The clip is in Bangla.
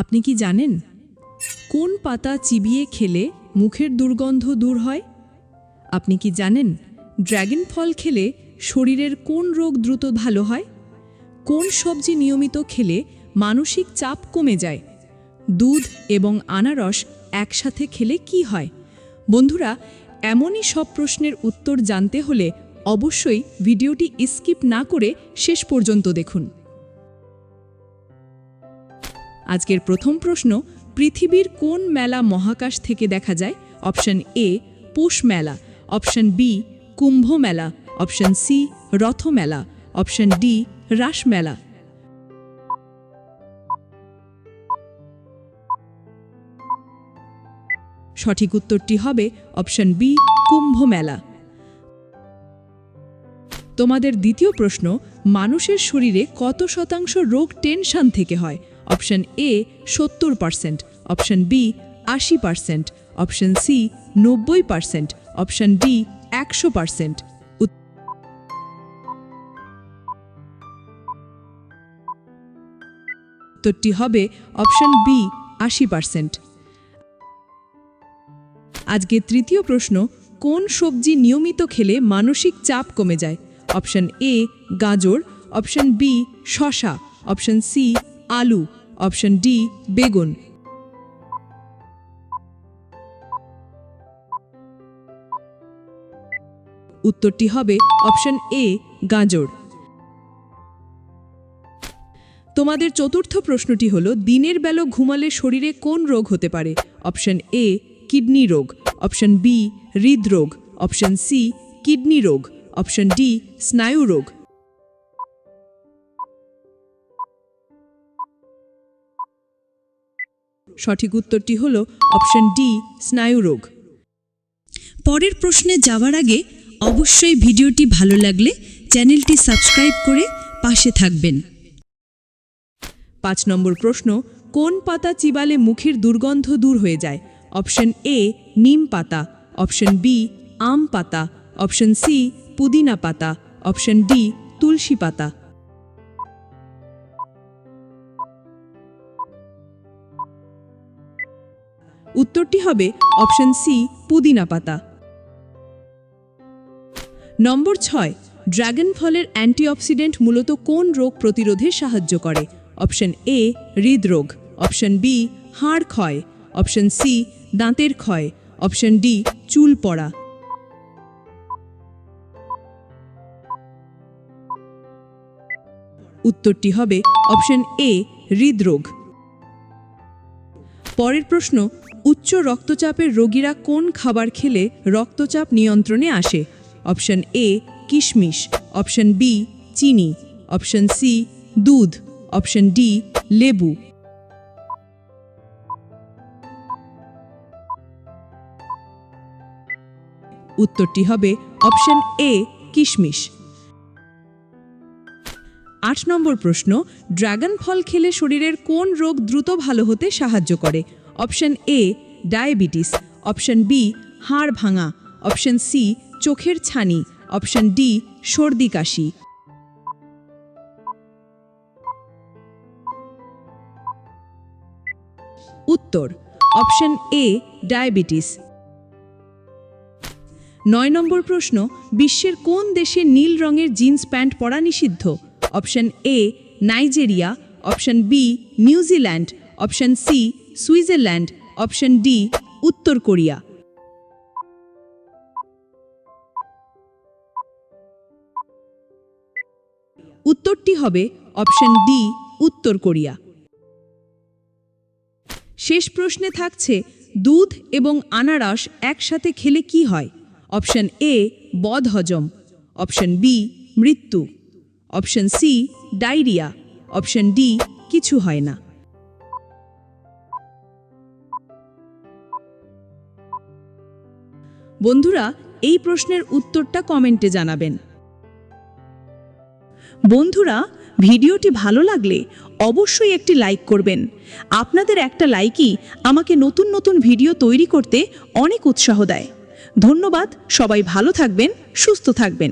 আপনি কি জানেন কোন পাতা চিবিয়ে খেলে মুখের দুর্গন্ধ দূর হয়? আপনি কি জানেন ড্রাগন ফল খেলে শরীরের কোন রোগ দ্রুত ভালো হয়? কোন সবজি নিয়মিত খেলে মানসিক চাপ কমে যায়? দুধ এবং আনারস একসাথে খেলে কি হয়? বন্ধুরা, এমনই সব প্রশ্নের উত্তর জানতে হলে অবশ্যই ভিডিওটি স্কিপ না করে শেষ পর্যন্ত দেখুন। আজকের প্রথম প্রশ্ন, পৃথিবীর কোন মেলা মহাকাশ থেকে দেখা যায়? অপশন এ পৌষ মেলা, অপশন বি কুম্ভ মেলা, অপশন সি রথ মেলা, অপশন ডি রাস মেলা। সঠিক উত্তরটি হবে অপশন বি কুম্ভ মেলা। তোমাদের দ্বিতীয় প্রশ্ন, মানুষের শরীরে কত শতাংশ রোগ টেনশন থেকে হয়? Option A 70%, option B 80%, option C 90%, option D 100%। উত্তরটি হবে অপশন বি 80%। আজকে তৃতীয় প্রশ্ন, কোন সবজি নিয়মিত খেলে মানসিক চাপ কমে যায়? অপশন এ গাজর, অপশন বি শসা, অপশন সি আলু, অপশন ডি বেগুন। উত্তরটি হবে অপশন এ গাজর। তোমাদের চতুর্থ প্রশ্নটি হলো, দিনের বেলা ঘুমালে শরীরে কোন রোগ হতে পারে? অপশন এ কিডনি রোগ, অপশন বি হৃদরোগ, অপশন সি কিডনি রোগ, অপশন ডি স্নায়ু রোগ। সঠিক উত্তরটি হলো অপশন ডি স্নায়ু রোগ। পরের প্রশ্নে যাওয়ার আগে অবশ্যই ভিডিওটি ভালো লাগলে চ্যানেলটি সাবস্ক্রাইব করে পাশে থাকবেন। 5 নম্বর প্রশ্ন, কোন পাতা চিবালে মুখের দুর্গন্ধ দূর হয়ে যায়? অপশন এ নিম পাতা, অপশন বি আম পাতা, অপশন সি পুদিনা পাতা, অপশন ডি তুলসী পাতা। উত্তরটি হবে অপশন সি পুদিনা পাতা। নম্বর 6, ড্রাগন ফলের অ্যান্টিঅক্সিডেন্ট মূলত কোন রোগ প্রতিরোধে সাহায্য করে? অপশন এ হৃদরোগ, অপশন বি হাড় ক্ষয়, অপশন সি দাঁতের ক্ষয়, অপশন ডি চুল পড়া। উত্তরটি হবে অপশন এ হৃদরোগ। পরের প্রশ্ন, উচ্চ রক্তচাপের রোগীরা কোন খাবার খেলে রক্তচাপ নিয়ন্ত্রণে আসে? অপশন এ কিশমিশ, অপশন বি চিনি, অপশন সি দুধ, অপশন ডি লেবু। উত্তরটি হবে অপশন এ কিশমিশ। 8 নম্বর প্রশ্ন, ড্রাগন ফল খেলে শরীরের কোন রোগ দ্রুত ভালো হতে সাহায্য করে? Option A diabetes, option B হাড় ভাঙা, অপশন সি চোখের ছানি, অপশন ডি সর্দি কাশি। উত্তর অপশন এ ডায়াবেটিস। 9 নম্বর প্রশ্ন, বিশ্বের কোন দেশে নীল রঙের জিন্স প্যান্ট পরা নিষিদ্ধ? Option A Nigeria, option B New Zealand, option C Switzerland, option D উত্তর কোরিয়া। উত্তরটি হবে অপশন ডি উত্তর কোরিয়া। শেষ প্রশ্নে থাকছে, দুধ এবং আনারস একসাথে খেলে কি হয়? অপশন এ বদহজম, অপশন বি মৃত্যু, option C diarrhoea, option D কিছু হয় না। বন্ধুরা, এই প্রশ্নের উত্তরটা কমেন্টে জানাবেন। বন্ধুরা, ভিডিওটি ভালো লাগলে অবশ্যই একটি লাইক করবেন। আপনাদের একটা লাইকই আমাকে নতুন নতুন ভিডিও তৈরি করতে অনেক উৎসাহ দেয়। ধন্যবাদ। সবাই ভালো থাকবেন, সুস্থ থাকবেন।